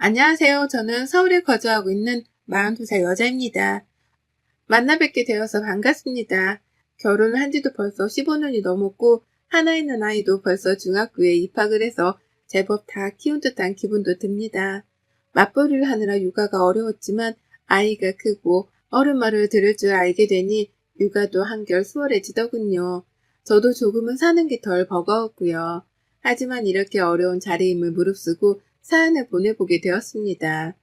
안녕하세요. 저는 서울에 거주하고 있는 42살 여자입니다. 만나 뵙게 되어서 반갑습니다. 결혼을 한 지도 벌써 15년이 넘었고 하나 있는 아이도 벌써 중학교에 입학을 해서 제법 다 키운 듯한 기분도 듭니다. 맞벌이를 하느라 육아가 어려웠지만 아이가 크고 어른 말을 들을 줄 알게 되니 육아도 한결 수월해지더군요. 저도 조금은 사는 게 덜 버거웠고요. 하지만 이렇게 어려운 자리임을 무릅쓰고 사연을 보내보게 되었습니다.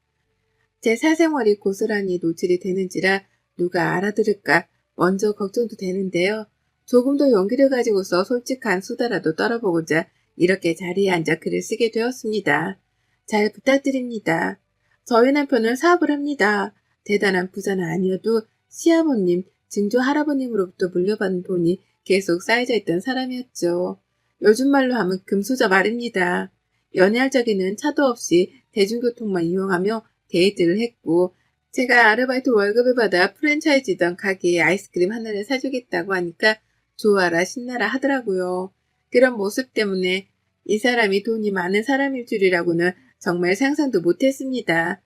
제 사생활이 고스란히 노출이 되는지라 누가 알아들을까 먼저 걱정도 되는데요. 조금 더 용기를 가지고서 솔직한 수다라도 떨어보고자 이렇게 자리에 앉아 글을 쓰게 되었습니다. 잘 부탁드립니다. 저희 남편은 사업을 합니다. 대단한 부자는 아니어도 시아버님, 증조 할아버님으로부터 물려받은 돈이 계속 쌓여져 있던 사람이었죠. 요즘 말로 하면 금수저 말입니다. 연애할 적에는 차도 없이 대중교통만 이용하며 데이트를 했고 제가 아르바이트 월급을 받아 프랜차이즈던 가게에 아이스크림 하나를 사주겠다고 하니까 좋아라 신나라 하더라고요. 그런 모습 때문에 이 사람이 돈이 많은 사람일 줄이라고는 정말 상상도 못했습니다.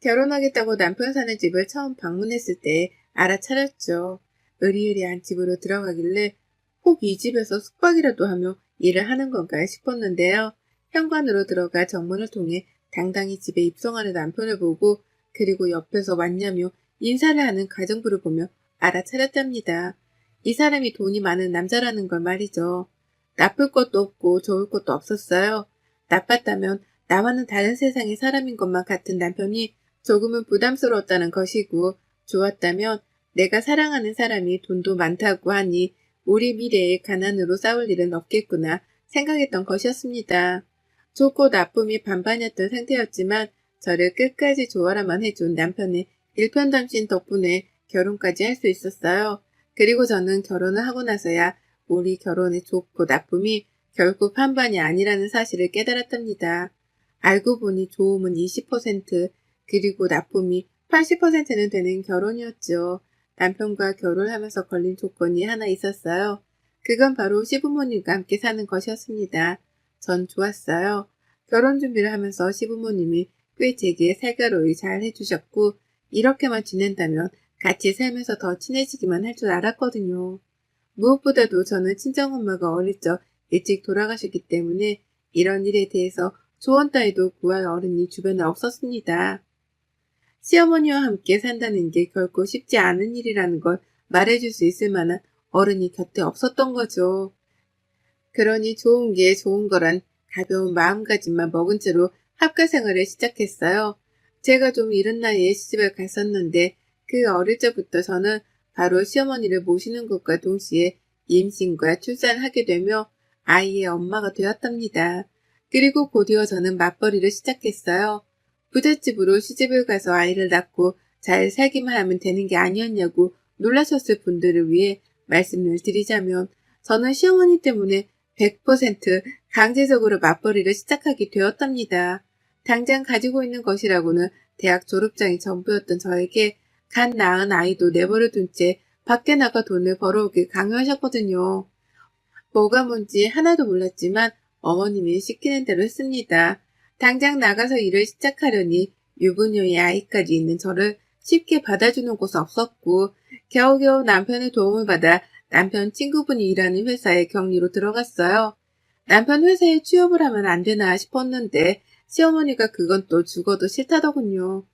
결혼하겠다고 남편 사는 집을 처음 방문했을 때 알아차렸죠. 으리으리한 집으로 들어가길래 혹 이 집에서 숙박이라도 하며 일을 하는 건가 싶었는데요. 현관으로 들어가 정문을 통해 당당히 집에 입성하는 남편을 보고 그리고 옆에서 왔냐며 인사를 하는 가정부를 보며 알아차렸답니다. 이 사람이 돈이 많은 남자라는 걸 말이죠. 나쁠 것도 없고 좋을 것도 없었어요. 나빴다면 나와는 다른 세상의 사람인 것만 같은 남편이 조금은 부담스러웠다는 것이고 좋았다면 내가 사랑하는 사람이 돈도 많다고 하니 우리 미래에 가난으로 싸울 일은 없겠구나 생각했던 것이었습니다. 좋고 나쁨이 반반이었던 상태였지만 저를 끝까지 좋아라만 해준 남편의 일편단심 덕분에 결혼까지 할 수 있었어요. 그리고 저는 결혼을 하고 나서야 우리 결혼의 좋고 나쁨이 결국 반반이 아니라는 사실을 깨달았답니다. 알고 보니 좋음은 20% 그리고 나쁨이 80%는 되는 결혼이었죠. 남편과 결혼하면서 걸린 조건이 하나 있었어요. 그건 바로 시부모님과 함께 사는 것이었습니다. 전 좋았어요. 결혼 준비를 하면서 시부모님이 꽤 제게 살가로이 잘 해주셨고 이렇게만 지낸다면 같이 살면서 더 친해지기만 할 줄 알았거든요. 무엇보다도 저는 친정엄마가 어릴 적 일찍 돌아가셨기 때문에 이런 일에 대해서 조언 따위도 구할 어른이 주변에 없었습니다. 시어머니와 함께 산다는 게 결코 쉽지 않은 일이라는 걸 말해줄 수 있을 만한 어른이 곁에 없었던 거죠. 그러니 좋은 게 좋은 거란 가벼운 마음가짐만 먹은 채로 학교 생활을 시작했어요. 제가 좀 이른 나이에 시집을 갔었는데 그 어릴 적부터 저는 바로 시어머니를 모시는 것과 동시에 임신과 출산을 하게 되며 아이의 엄마가 되었답니다. 그리고 곧이어 저는 맞벌이를 시작했어요. 부잣집으로 시집을 가서 아이를 낳고 잘 살기만 하면 되는 게 아니었냐고 놀라셨을 분들을 위해 말씀을 드리자면 저는 시어머니 때문에 100% 강제적으로 맞벌이를 시작하게 되었답니다. 당장 가지고 있는 것이라고는 대학 졸업장이 전부였던 저에게 갓 낳은 아이도 내버려 둔 채 밖에 나가 돈을 벌어오길 강요하셨거든요. 뭐가 뭔지 하나도 몰랐지만 어머님이 시키는 대로 했습니다. 당장 나가서 일을 시작하려니 유부녀의 아이까지 있는 저를 쉽게 받아주는 곳은 없었고 겨우겨우 남편의 도움을 받아 남편 친구분이 일하는 회사에 격리로 들어갔어요. 남편 회사에 취업을 하면 안 되나 싶었는데 시어머니가 그건 또 죽어도 싫다더군요.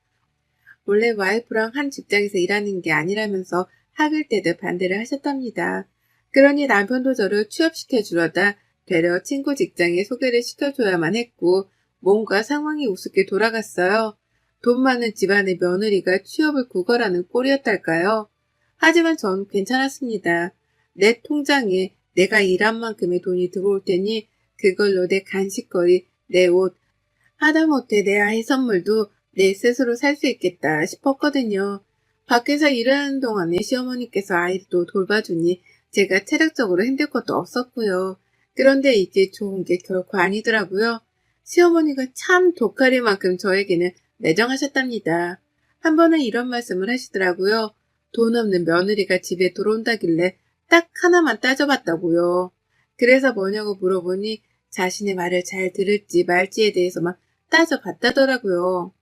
원래 와이프랑 한 직장에서 일하는 게 아니라면서 학일 때도 반대를 하셨답니다. 그러니 남편도 저를 취업시켜 주려다 되려 친구 직장에 소개를 시켜줘야만 했고 뭔가 상황이 우습게 돌아갔어요. 돈 많은 집안의 며느리가 취업을 구걸하는 꼴이었달까요? 하지만 전 괜찮았습니다. 내 통장에 내가 일한 만큼의 돈이 들어올 테니 그걸로 내 간식거리, 내 옷, 하다못해 내 아이 선물도 내 스스로 살 수 있겠다 싶었거든요. 밖에서 일하는 동안에 시어머니께서 아이를 또 돌봐주니 제가 체력적으로 힘들 것도 없었고요. 그런데 이게 좋은 게 결코 아니더라고요. 시어머니가 참 독하리만큼 저에게는 매정하셨답니다. 한 번은 이런 말씀을 하시더라고요. 돈 없는 며느리가 집에 들어온다길래 딱 하나만 따져봤다고요. 그래서 뭐냐고 물어보니 자신의 말을 잘 들을지 말지에 대해서만 따져봤다더라고요.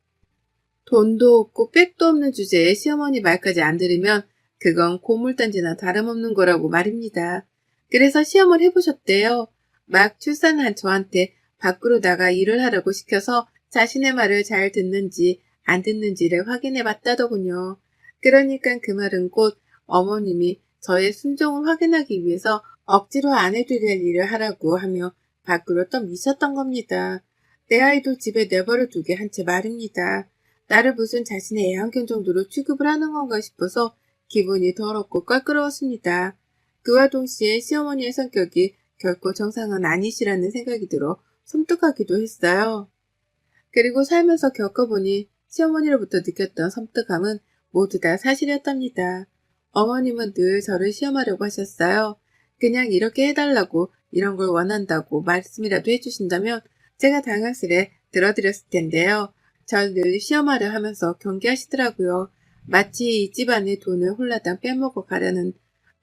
돈도 없고 백도 없는 주제에 시어머니 말까지 안 들으면 그건 고물단지나 다름없는 거라고 말입니다. 그래서 시험을 해보셨대요. 막 출산한 저한테 밖으로 나가 일을 하라고 시켜서 자신의 말을 잘 듣는지 안 듣는지를 확인해 봤다더군요. 그러니까 그 말은 곧 어머님이 저의 순종을 확인하기 위해서 억지로 안 해도 될 일을 하라고 하며 밖으로 떠미셨던 겁니다. 내 아이도 집에 내버려 두게 한 채 말입니다. 나를 무슨 자신의 애완견 정도로 취급을 하는 건가 싶어서 기분이 더럽고 껄끄러웠습니다. 그와 동시에 시어머니의 성격이 결코 정상은 아니시라는 생각이 들어 섬뜩하기도 했어요. 그리고 살면서 겪어보니 시어머니로부터 느꼈던 섬뜩함은 모두 다 사실이었답니다. 어머님은 늘 저를 시험하려고 하셨어요. 그냥 이렇게 해달라고 이런 걸 원한다고 말씀이라도 해주신다면 제가 당황스레 들어드렸을 텐데요. 절 늘 시험하려 하면서 경계하시더라고요. 마치 이 집안의 돈을 홀라당 빼먹어 가려는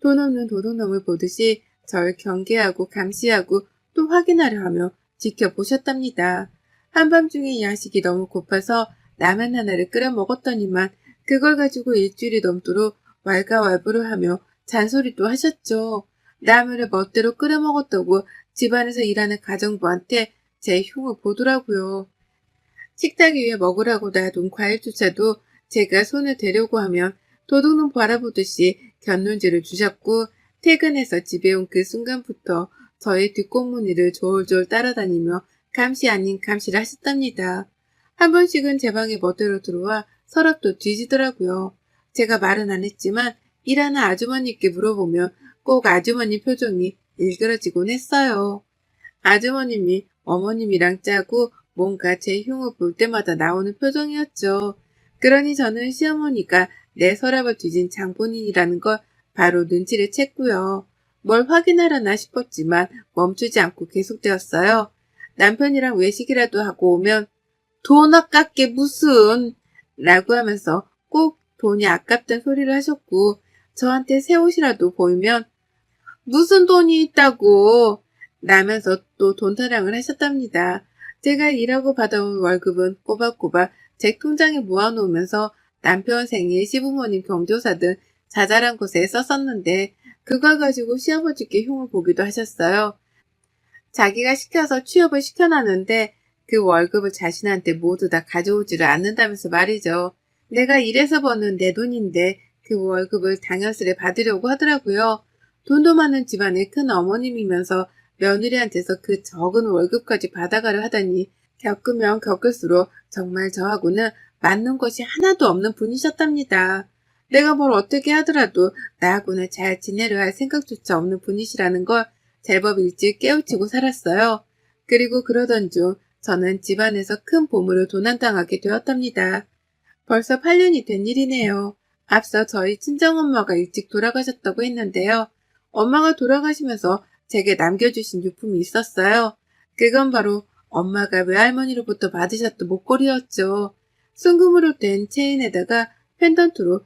돈 없는 도둑놈을 보듯이 절 경계하고 감시하고 또 확인하려 하며 지켜보셨답니다. 한밤중에 야식이 너무 고파서 라면 하나를 끓여 먹었더니만 그걸 가지고 일주일이 넘도록 왈가왈부를 하며 잔소리도 하셨죠. 라면을 멋대로 끓여 먹었다고 집안에서 일하는 가정부한테 제 흉을 보더라고요. 식탁 위에 먹으라고 놔둔 과일조차도 제가 손을 대려고 하면 도둑놈 바라보듯이 곁눈질을 주셨고 퇴근해서 집에 온 그 순간부터 저의 뒷꽁무니를 졸졸 따라다니며 감시 아닌 감시를 하셨답니다. 한 번씩은 제 방에 멋대로 들어와 서랍도 뒤지더라고요. 제가 말은 안 했지만 일하는 아주머니께 물어보면 꼭 아주머니 표정이 일그러지곤 했어요. 아주머님이 어머님이랑 짜고 뭔가 제 흉을 볼 때마다 나오는 표정이었죠. 그러니 저는 시어머니가 내 서랍을 뒤진 장본인이라는 걸 바로 눈치를 챘고요. 뭘 확인하려나 싶었지만 멈추지 않고 계속되었어요. 남편이랑 외식이라도 하고 오면 돈 아깝게 무슨 라고 하면서 꼭 돈이 아깝다는 소리를 하셨고 저한테 새 옷이라도 보이면 무슨 돈이 있다고 라면서 또 돈 타령을 하셨답니다. 제가 일하고 받아온 월급은 꼬박꼬박 제 통장에 모아놓으면서 남편 생일, 시부모님 경조사 등 자잘한 곳에 썼었는데 그걸 가지고 시아버지께 흉을 보기도 하셨어요. 자기가 시켜서 취업을 시켜놨는데 그 월급을 자신한테 모두 다 가져오지를 않는다면서 말이죠. 내가 일해서 버는 내 돈인데 그 월급을 당연스레 받으려고 하더라고요. 돈도 많은 집안의 큰 어머님이면서 며느리한테서 그 적은 월급까지 받아가려 하다니 겪으면 겪을수록 정말 저하고는 맞는 것이 하나도 없는 분이셨답니다. 내가 뭘 어떻게 하더라도 나하고는 잘 지내려 할 생각조차 없는 분이시라는 걸 제법 일찍 깨우치고 살았어요. 그리고 그러던 중 저는 집안에서 큰 보물을 도난당하게 되었답니다. 벌써 8년이 된 일이네요. 앞서 저희 친정엄마가 일찍 돌아가셨다고 했는데요. 엄마가 돌아가시면서 제게 남겨주신 유품이 있었어요. 그건 바로 엄마가 외할머니로부터 받으셨던 목걸이였죠. 순금으로 된 체인에다가 펜던트로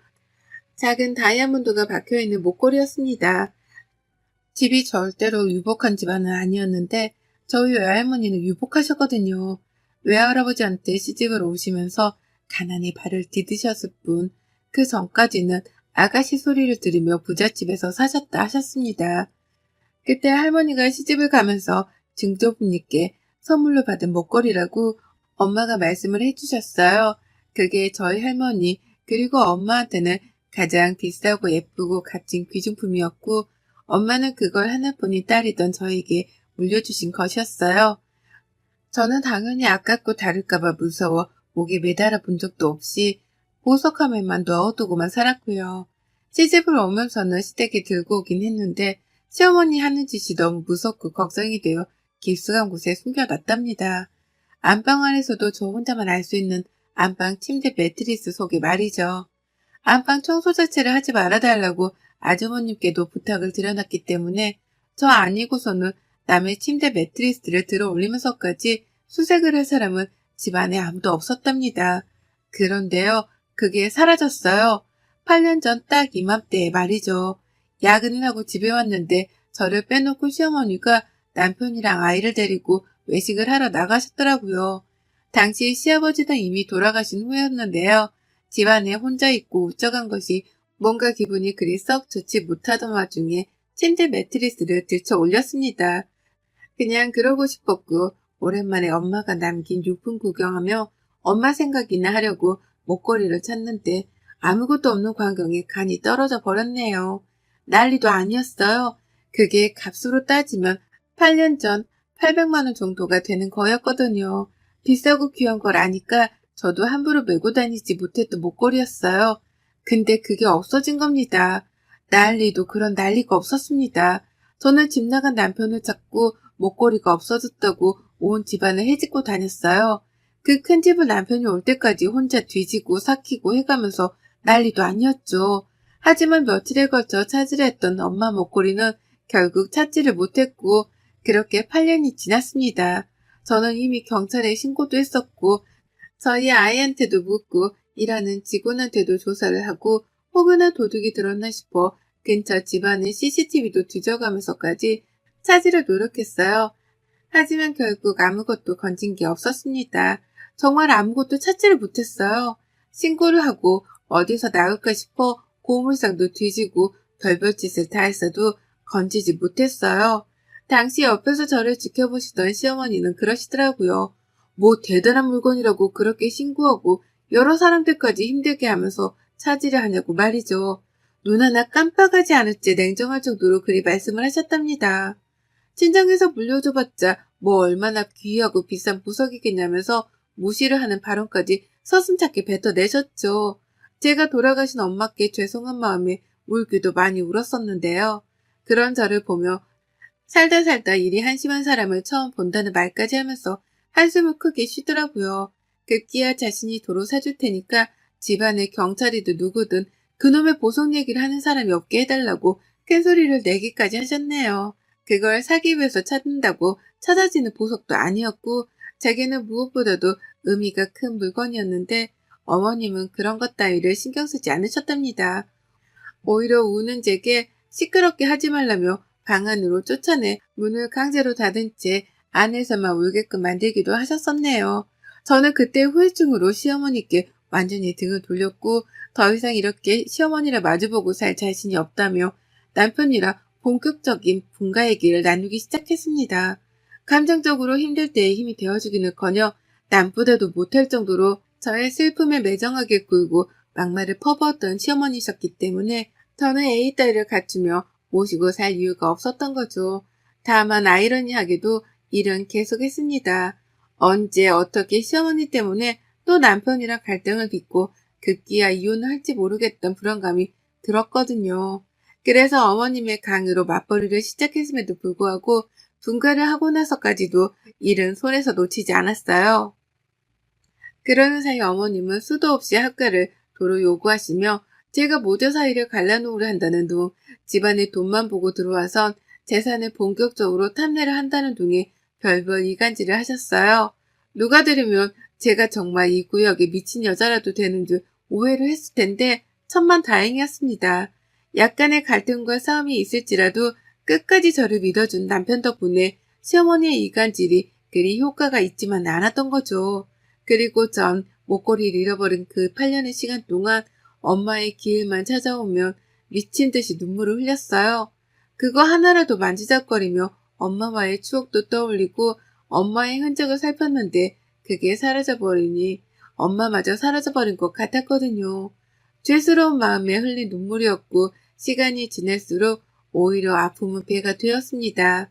작은 다이아몬드가 박혀있는 목걸이였습니다. 집이 절대로 유복한 집안은 아니었는데 저희 외할머니는 유복하셨거든요. 외할아버지한테 시집을 오시면서 가난히 발을 디디셨을 뿐 그 전까지는 아가씨 소리를 들으며 부잣집에서 사셨다 하셨습니다. 그때 할머니가 시집을 가면서 증조부님께 선물로 받은 목걸이라고 엄마가 말씀을 해주셨어요. 그게 저희 할머니 그리고 엄마한테는 가장 비싸고 예쁘고 값진 귀중품이었고 엄마는 그걸 하나뿐인 딸이던 저에게 물려주신 것이었어요. 저는 당연히 아깝고 다를까봐 무서워 목에 매달아 본 적도 없이 보석함에만 넣어두고만 살았고요. 시집을 오면서는 시댁에 들고 오긴 했는데 시어머니 하는 짓이 너무 무섭고 걱정이 되어 깊숙한 곳에 숨겨놨답니다. 안방 안에서도 저 혼자만 알 수 있는 안방 침대 매트리스 속에 말이죠. 안방 청소 자체를 하지 말아달라고 아주머님께도 부탁을 드려놨기 때문에 저 아니고서는 남의 침대 매트리스를 들어 올리면서까지 수색을 할 사람은 집안에 아무도 없었답니다. 그런데요, 그게 사라졌어요. 8년 전 딱 이맘때에 말이죠. 야근을 하고 집에 왔는데 저를 빼놓고 시어머니가 남편이랑 아이를 데리고 외식을 하러 나가셨더라고요. 당시 시아버지는 이미 돌아가신 후였는데요. 집안에 혼자 있고 우쩍한 것이 뭔가 기분이 그리 썩 좋지 못하던 와중에 침대 매트리스를 들쳐 올렸습니다. 그냥 그러고 싶었고 오랜만에 엄마가 남긴 유품 구경하며 엄마 생각이나 하려고 목걸이를 찾는데 아무것도 없는 광경에 간이 떨어져 버렸네요. 난리도 아니었어요. 그게 값으로 따지면 8년 전 800만 원 정도가 되는 거였거든요. 비싸고 귀한 걸 아니까 저도 함부로 메고 다니지 못했던 목걸이였어요. 근데 그게 없어진 겁니다. 난리도 그런 난리가 없었습니다. 저는 집 나간 남편을 찾고 목걸이가 없어졌다고 온 집안을 헤집고 다녔어요. 그 큰 집을 남편이 올 때까지 혼자 뒤지고 삭히고 해가면서 난리도 아니었죠. 하지만 며칠에 걸쳐 찾으려 했던 엄마 목걸이는 결국 찾지를 못했고 그렇게 8년이 지났습니다. 저는 이미 경찰에 신고도 했었고 저희 아이한테도 묻고 일하는 직원한테도 조사를 하고 혹여나 도둑이 들었나 싶어 근처 집안의 CCTV도 뒤져가면서까지 찾으려 노력했어요. 하지만 결국 아무것도 건진 게 없었습니다. 정말 아무것도 찾지를 못했어요. 신고를 하고 어디서 나올까 싶어 고물상도 뒤지고 별별 짓을 다 했어도 건지지 못했어요. 당시 옆에서 저를 지켜보시던 시어머니는 그러시더라고요. 뭐 대단한 물건이라고 그렇게 신고하고 여러 사람들까지 힘들게 하면서 찾으려 하냐고 말이죠. 눈 하나 깜빡하지 않을지 냉정할 정도로 그리 말씀을 하셨답니다. 친정에서 물려줘봤자 뭐 얼마나 귀하고 비싼 부석이겠냐면서 무시를 하는 발언까지 서슴찮게 뱉어내셨죠. 제가 돌아가신 엄마께 죄송한 마음에 울기도 많이 울었었는데요. 그런 저를 보며 살다 살다 일이 한심한 사람을 처음 본다는 말까지 하면서 한숨을 크게 쉬더라고요. 급기야 자신이 도로 사줄 테니까 집안에 경찰이든 누구든 그놈의 보석 얘기를 하는 사람이 없게 해달라고 큰소리를 내기까지 하셨네요. 그걸 사기 위해서 찾는다고 찾아지는 보석도 아니었고 제게는 무엇보다도 의미가 큰 물건이었는데 어머님은 그런 것 따위를 신경 쓰지 않으셨답니다. 오히려 우는 제게 시끄럽게 하지 말라며 방 안으로 쫓아내 문을 강제로 닫은 채 안에서만 울게끔 만들기도 하셨었네요. 저는 그때 후유증으로 시어머니께 완전히 등을 돌렸고 더 이상 이렇게 시어머니를 마주보고 살 자신이 없다며 남편이랑 본격적인 분가 얘기를 나누기 시작했습니다. 감정적으로 힘들 때에 힘이 되어주기는커녕 남보다도 못할 정도로 저의 슬픔에 매정하게 굴고 막말을 퍼부었던 시어머니셨기 때문에 저는 A딸을 갖추며 모시고 살 이유가 없었던 거죠. 다만 아이러니하게도 일은 계속했습니다. 언제 어떻게 시어머니 때문에 또 남편이랑 갈등을 빚고 급기야 이혼을 할지 모르겠던 불안감이 들었거든요. 그래서 어머님의 강요로 맞벌이를 시작했음에도 불구하고 분가를 하고 나서까지도 일은 손에서 놓치지 않았어요. 그러는 사이 어머님은 수도 없이 학가를 도로 요구하시며 제가 모자 사이를 갈라놓으려 한다는 둥, 집안의 돈만 보고 들어와선 재산을 본격적으로 탐내를 한다는 둥에 별별 이간질을 하셨어요. 누가 들으면 제가 정말 이 구역에 미친 여자라도 되는 줄 오해를 했을 텐데 천만다행이었습니다. 약간의 갈등과 싸움이 있을지라도 끝까지 저를 믿어준 남편 덕분에 시어머니의 이간질이 그리 효과가 있지만 않았던 거죠. 그리고 전 목걸이를 잃어버린 그 8년의 시간 동안 엄마의 기일만 찾아오면 미친 듯이 눈물을 흘렸어요. 그거 하나라도 만지작거리며 엄마와의 추억도 떠올리고 엄마의 흔적을 살폈는데 그게 사라져버리니 엄마마저 사라져버린 것 같았거든요. 죄스러운 마음에 흘린 눈물이었고 시간이 지날수록 오히려 아픔은 배가 되었습니다.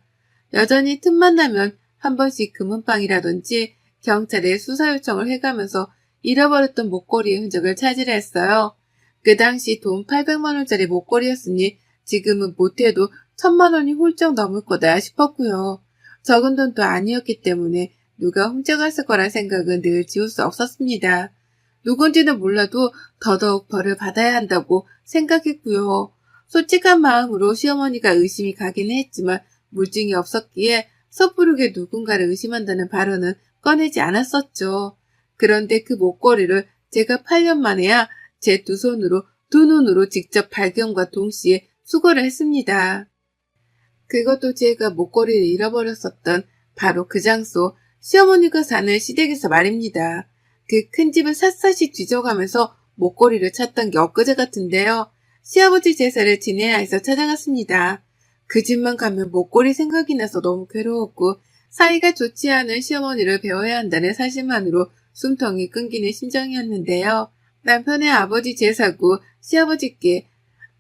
여전히 틈만 나면 한 번씩 금은방이라든지 경찰에 수사 요청을 해가면서 잃어버렸던 목걸이의 흔적을 찾으려 했어요. 그 당시 돈 800만 원짜리 목걸이였으니 지금은 못해도 1000만 원이 훌쩍 넘을 거다 싶었고요. 적은 돈도 아니었기 때문에 누가 훔쳐갔을 거란 생각은 늘 지울 수 없었습니다. 누군지는 몰라도 더더욱 벌을 받아야 한다고 생각했고요. 솔직한 마음으로 시어머니가 의심이 가기는 했지만 물증이 없었기에 섣부르게 누군가를 의심한다는 발언은 꺼내지 않았었죠. 그런데 그 목걸이를 제가 8년 만에야 제 두 손으로 두 눈으로 직접 발견과 동시에 수거를 했습니다. 그것도 제가 목걸이를 잃어버렸었던 바로 그 장소 시어머니가 사는 시댁에서 말입니다. 그 큰 집을 샅샅이 뒤져가면서 목걸이를 찾던 게 엊그제 같은데요. 시아버지 제사를 지내야 해서 찾아갔습니다. 그 집만 가면 목걸이 생각이 나서 너무 괴로웠고 사이가 좋지 않은 시어머니를 배워야 한다는 사실만으로 숨통이 끊기는 심정이었는데요. 남편의 아버지 제사고 시아버지께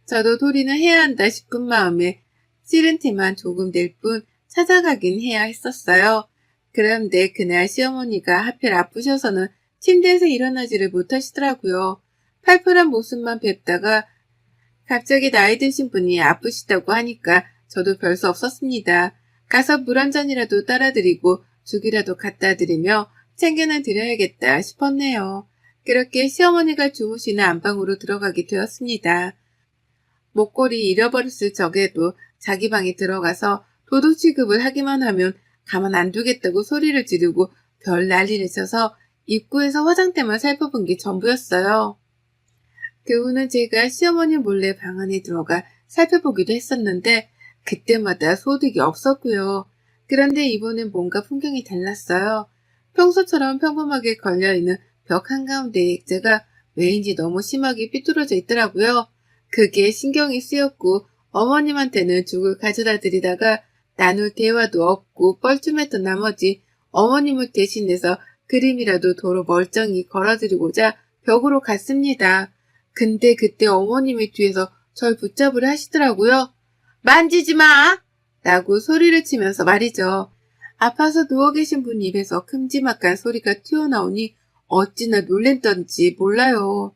저도 도리는 해야 한다 싶은 마음에 싫은 티만 조금 낼 뿐 찾아가긴 해야 했었어요. 그런데 그날 시어머니가 하필 아프셔서는 침대에서 일어나지를 못하시더라고요. 팔팔한 모습만 뵙다가 갑자기 나이 드신 분이 아프시다고 하니까 저도 별 수 없었습니다. 가서 물 한 잔이라도 따라드리고 죽이라도 갖다 드리며 챙겨는 드려야겠다 싶었네요. 그렇게 시어머니가 주무시는 안방으로 들어가게 되었습니다. 목걸이 잃어버렸을 적에도 자기 방에 들어가서 도둑 취급을 하기만 하면 가만 안 두겠다고 소리를 지르고 별 난리를 쳐서 입구에서 화장대만 살펴본 게 전부였어요. 그 후는 제가 시어머니 몰래 방 안에 들어가 살펴보기도 했었는데 그때마다 소득이 없었고요. 그런데 이번엔 뭔가 풍경이 달랐어요. 평소처럼 평범하게 걸려있는 벽 한가운데에 액자가 왜인지 너무 심하게 삐뚤어져 있더라고요. 그게 신경이 쓰였고 어머님한테는 죽을 가져다 드리다가 나눌 대화도 없고 뻘쭘했던 나머지 어머님을 대신해서 그림이라도 도로 멀쩡히 걸어드리고자 벽으로 갔습니다. 근데 그때 어머님이 뒤에서 절 붙잡으려 하시더라고요. 만지지 마! 라고 소리를 치면서 말이죠. 아파서 누워 계신 분 입에서 큼지막한 소리가 튀어나오니 어찌나 놀랬던지 몰라요.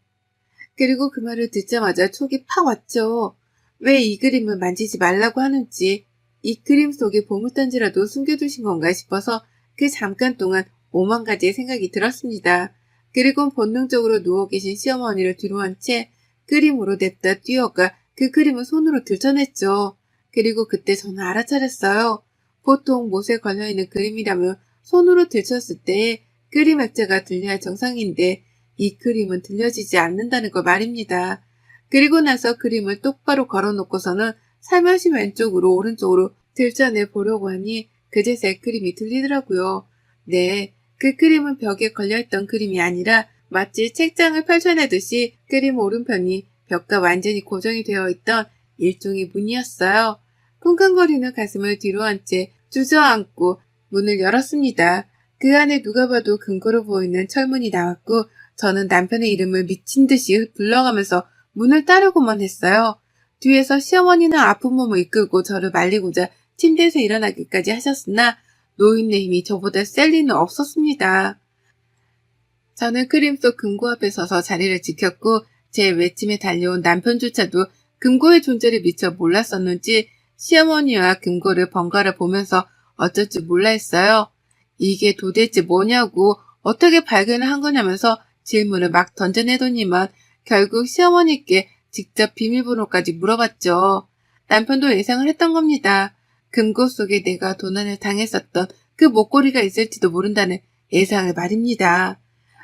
그리고 그 말을 듣자마자 촉이 팍 왔죠. 왜 이 그림을 만지지 말라고 하는지, 이 그림 속에 보물단지라도 숨겨두신 건가 싶어서 그 잠깐 동안 오만 가지의 생각이 들었습니다. 그리고 본능적으로 누워 계신 시어머니를 뒤로 한 채 그림으로 냅다 뛰어가 그 그림을 손으로 들춰냈죠. 그리고 그때 저는 알아차렸어요. 보통 못에 걸려있는 그림이라면 손으로 들쳤을 때 그림 액자가 들려야 정상인데 이 그림은 들려지지 않는다는 걸 말입니다. 그리고 나서 그림을 똑바로 걸어놓고서는 살며시 왼쪽으로 오른쪽으로 들춰내 보려고 하니 그제서야 그림이 들리더라고요. 네, 그 그림은 벽에 걸려있던 그림이 아니라 마치 책장을 펼쳐내듯이 그림 오른편이 벽과 완전히 고정이 되어 있던 일종의 문이었어요. 쿵쾅거리는 가슴을 뒤로 한 채 주저앉고 문을 열었습니다. 그 안에 누가 봐도 근거로 보이는 철문이 나왔고 저는 남편의 이름을 미친 듯이 불러가면서 문을 따르고만 했어요. 뒤에서 시어머니는 아픈 몸을 이끌고 저를 말리고자 침대에서 일어나기까지 하셨으나 노인네 힘이 저보다 셀 리는 없었습니다. 저는 그림 속 금고 앞에 서서 자리를 지켰고 제 외침에 달려온 남편조차도 금고의 존재를 미처 몰랐었는지 시어머니와 금고를 번갈아 보면서 어쩔 줄 몰라 했어요. 이게 도대체 뭐냐고 어떻게 발견을 한 거냐면서 질문을 막 던져내더니만 결국 시어머니께 직접 비밀번호까지 물어봤죠. 남편도 예상을 했던 겁니다. 금고 속에 내가 도난을 당했었던 그 목걸이가 있을지도 모른다는 예상을 말입니다.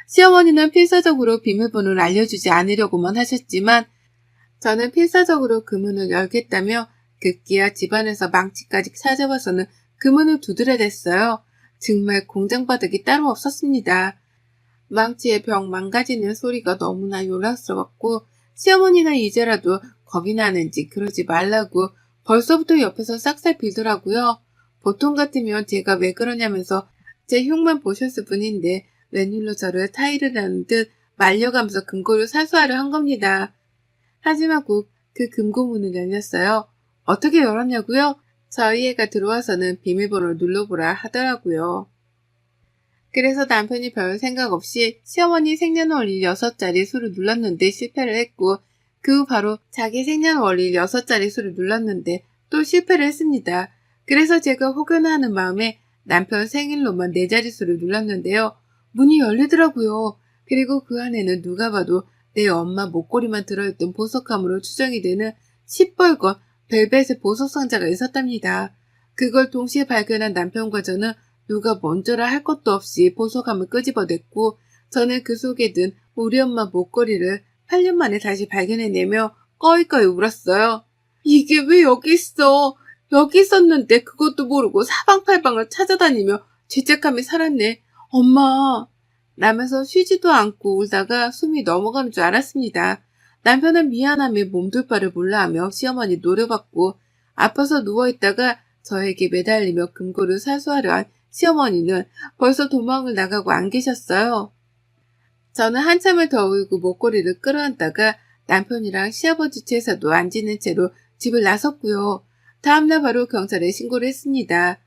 시어머니는 필사적으로 비밀번호를 알려주지 않으려고만 하셨지만 저는 필사적으로 그 문을 열겠다며 급기야 집안에서 망치까지 찾아와서는 그 문을 두드려댔어요. 정말 공장바닥이 따로 없었습니다. 망치의 벽 망가지는 소리가 너무나 요란스러웠고 시어머니는 이제라도 겁이 나는지 그러지 말라고 벌써부터 옆에서 싹싹 빌더라고요. 보통 같으면 제가 왜 그러냐면서 제 흉만 보셨을 뿐인데 웬일로 저를 타이를 하는 듯 말려가면서 금고를 사수하려 한 겁니다. 하지만 곧 그 금고문을 열렸어요. 어떻게 열었냐고요? 저희 애가 들어와서는 비밀번호를 눌러보라 하더라고요. 그래서 남편이 별 생각 없이 시어머니 생년월일 6자리 수를 눌렀는데 실패를 했고 그 후 바로 자기 생년월일 6자리 수를 눌렀는데 또 실패를 했습니다. 그래서 제가 혹여나하는 마음에 남편 생일로만 4자리 수를 눌렀는데요. 문이 열리더라고요. 그리고 그 안에는 누가 봐도 내 엄마 목걸이만 들어있던 보석함으로 추정이 되는 시뻘건 벨벳의 보석 상자가 있었답니다. 그걸 동시에 발견한 남편과 저는 누가 먼저라 할 것도 없이 보석함을 끄집어냈고 저는 그 속에 든 우리 엄마 목걸이를 8년 만에 다시 발견해내며 꺼이꺼이 울었어요. 이게 왜 여기 있어? 여기 있었는데 그것도 모르고 사방팔방을 찾아다니며 죄책감이 살았네. 엄마! 라면서 쉬지도 않고 울다가 숨이 넘어가는 줄 알았습니다. 남편은 미안함에 몸둘 바를 몰라하며 시어머니 노려봤고 아파서 누워있다가 저에게 매달리며 금고를 사수하려 한 시어머니는 벌써 도망을 나가고 안 계셨어요. 저는 한참을 더 울고 목걸이를 끌어안다가 남편이랑 시아버지 제사도 안 지는 채로 집을 나섰고요. 다음날 바로 경찰에 신고를 했습니다.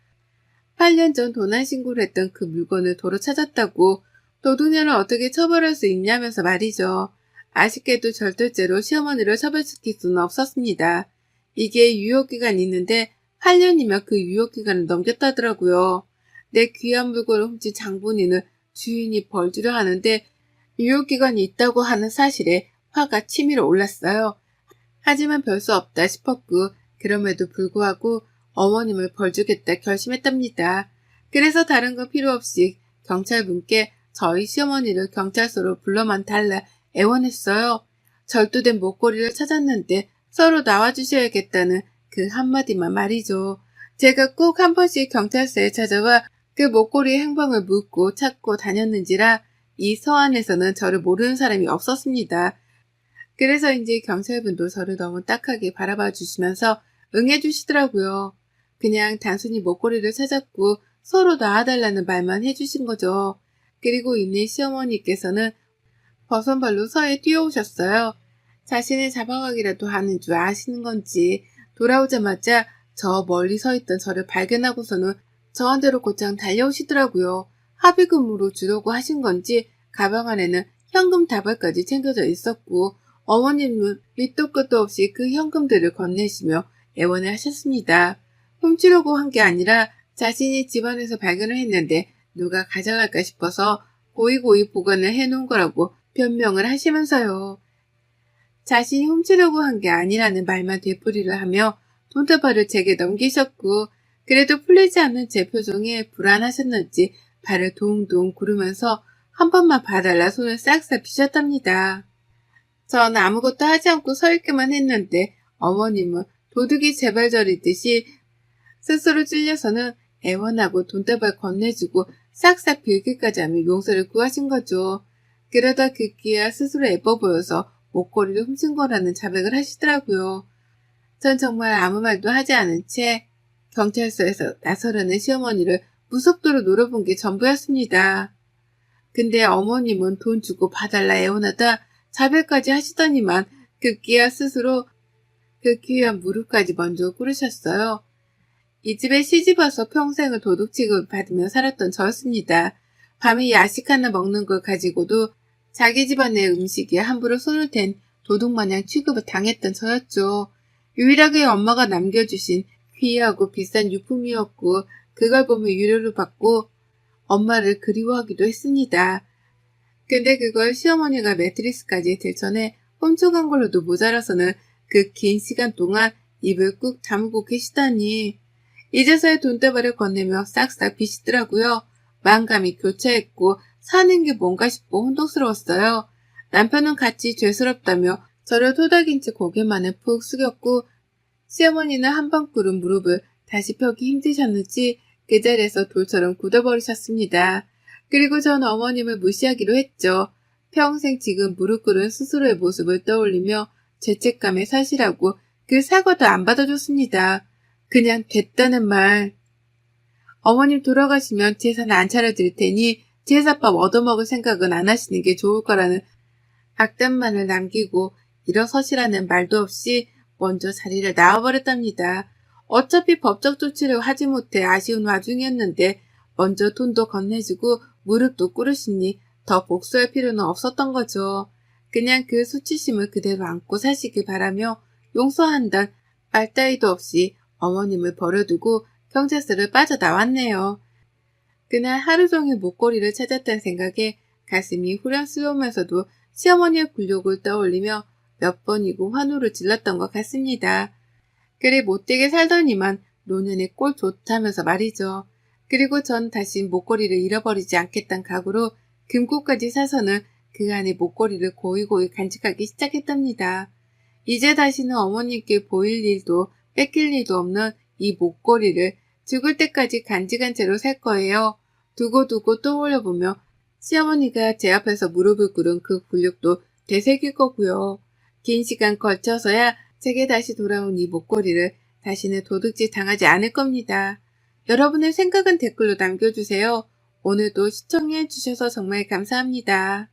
8년 전 도난 신고를 했던 그 물건을 도로 찾았다고 도둑년을 어떻게 처벌할 수 있냐면서 말이죠. 아쉽게도 절도죄로 시어머니를 처벌시킬 수는 없었습니다. 이게 유효기간이 있는데 8년이면 그 유효기간을 넘겼다더라고요. 내 귀한 물건을 훔친 장본인을 주인이 벌 주려 하는데 유효기간이 있다고 하는 사실에 화가 치밀어 올랐어요. 하지만 별 수 없다 싶었고 그럼에도 불구하고 어머님을 벌주겠다 결심했답니다. 그래서 다른 거 필요 없이 경찰분께 저희 시어머니를 경찰서로 불러만 달라 애원했어요. 절도된 목걸이를 찾았는데 서로 나와주셔야겠다는 그 한마디만 말이죠. 제가 꼭 한 번씩 경찰서에 찾아와 그 목걸이의 행방을 묻고 찾고 다녔는지라 이 서안에서는 저를 모르는 사람이 없었습니다. 그래서인지 경찰분도 저를 너무 딱하게 바라봐 주시면서 응해주시더라고요. 그냥 단순히 목걸이를 찾았고 서로 놔달라는 말만 해주신 거죠. 그리고 이내 시어머니께서는 버선발로 서에 뛰어오셨어요. 자신을 잡아가기라도 하는 줄 아시는 건지 돌아오자마자 저 멀리 서 있던 저를 발견하고서는 저한테로 곧장 달려오시더라고요. 합의금으로 주려고 하신 건지 가방 안에는 현금 다발까지 챙겨져 있었고 어머님은 밑도 끝도 없이 그 현금들을 건네시며 애원을 하셨습니다. 훔치려고 한 게 아니라 자신이 집안에서 발견을 했는데 누가 가져갈까 싶어서 고이고이 보관을 해놓은 거라고 변명을 하시면서요. 자신이 훔치려고 한 게 아니라는 말만 되풀이를 하며 돈다발을 제게 넘기셨고 그래도 풀리지 않는 제 표정에 불안하셨는지 발을 동동 구르면서 한 번만 봐달라 손을 싹싹 비셨답니다. 전 아무것도 하지 않고 서 있기만 했는데 어머님은 도둑이 제발 저리듯이 스스로 찔려서는 애원하고 돈다발 건네주고 싹싹 빌기까지 하며 용서를 구하신 거죠. 그러다 그기야 스스로 예뻐 보여서 목걸이를 훔친 거라는 자백을 하시더라고요. 전 정말 아무 말도 하지 않은 채 경찰서에서 나서려는 시어머니를 무섭도록 노려본 게 전부였습니다. 근데 어머님은 돈 주고 봐달라 애원하다 자백까지 하시더니만 급기야 스스로 그 귀한 무릎까지 먼저 꿇으셨어요. 이 집에 시집와서 평생을 도둑 취급을 받으며 살았던 저였습니다. 밤에 야식 하나 먹는 걸 가지고도 자기 집안의 음식에 함부로 손을 댄 도둑마냥 취급을 당했던 저였죠. 유일하게 엄마가 남겨주신 귀하고 비싼 유품이었고 그걸 보며 유료를 받고 엄마를 그리워하기도 했습니다. 근데 그걸 시어머니가 매트리스까지 들쳐내 훔쳐간 걸로도 모자라서는 그 긴 시간 동안 입을 꾹 다물고 계시다니. 이제서야 돈다발을 건네며 싹싹 비시더라고요. 만감이 교차했고 사는 게 뭔가 싶고 혼동스러웠어요. 남편은 같이 죄스럽다며 저를 토닥인 채 고개만을 푹 숙였고 시어머니는 한 번 꿇은 무릎을 다시 펴기 힘드셨는지 그 자리에서 돌처럼 굳어버리셨습니다. 그리고 전 어머님을 무시하기로 했죠. 평생 지금 무릎 꿇은 스스로의 모습을 떠올리며 죄책감에 사실하고 그 사과도 안 받아줬습니다. 그냥 됐다는 말. 어머님 돌아가시면 제사는 안 차려드릴 테니 제사밥 얻어먹을 생각은 안 하시는 게 좋을 거라는 악담만을 남기고 일어서시라는 말도 없이 먼저 자리를 나와버렸답니다. 어차피 법적 조치를 하지 못해 아쉬운 와중이었는데 먼저 돈도 건네주고 무릎도 꿇으시니 더 복수할 필요는 없었던 거죠. 그냥 그 수치심을 그대로 안고 사시길 바라며 용서한단 말 따위도 없이 어머님을 버려두고 경찰서를 빠져나왔네요. 그날 하루 종일 목걸이를 찾았다는 생각에 가슴이 후련스러우면서도 시어머니의 굴욕을 떠올리며 몇 번이고 환호를 질렀던 것 같습니다. 그리 못되게 살더니만 노년에 꼴 좋다면서 말이죠. 그리고 전 다시 목걸이를 잃어버리지 않겠다는 각오로 금고까지 사서는 그 안에 목걸이를 고이고이 간직하기 시작했답니다. 이제 다시는 어머님께 보일 일도 뺏길 일도 없는 이 목걸이를 죽을 때까지 간직한 채로 살 거예요. 두고두고 떠올려보며 시어머니가 제 앞에서 무릎을 꿇은 그 굴욕도 되새길 거고요. 긴 시간 걸쳐서야 제게 다시 돌아온 이 목걸이를 다시는 도둑질 당하지 않을 겁니다. 여러분의 생각은 댓글로 남겨주세요. 오늘도 시청해주셔서 정말 감사합니다.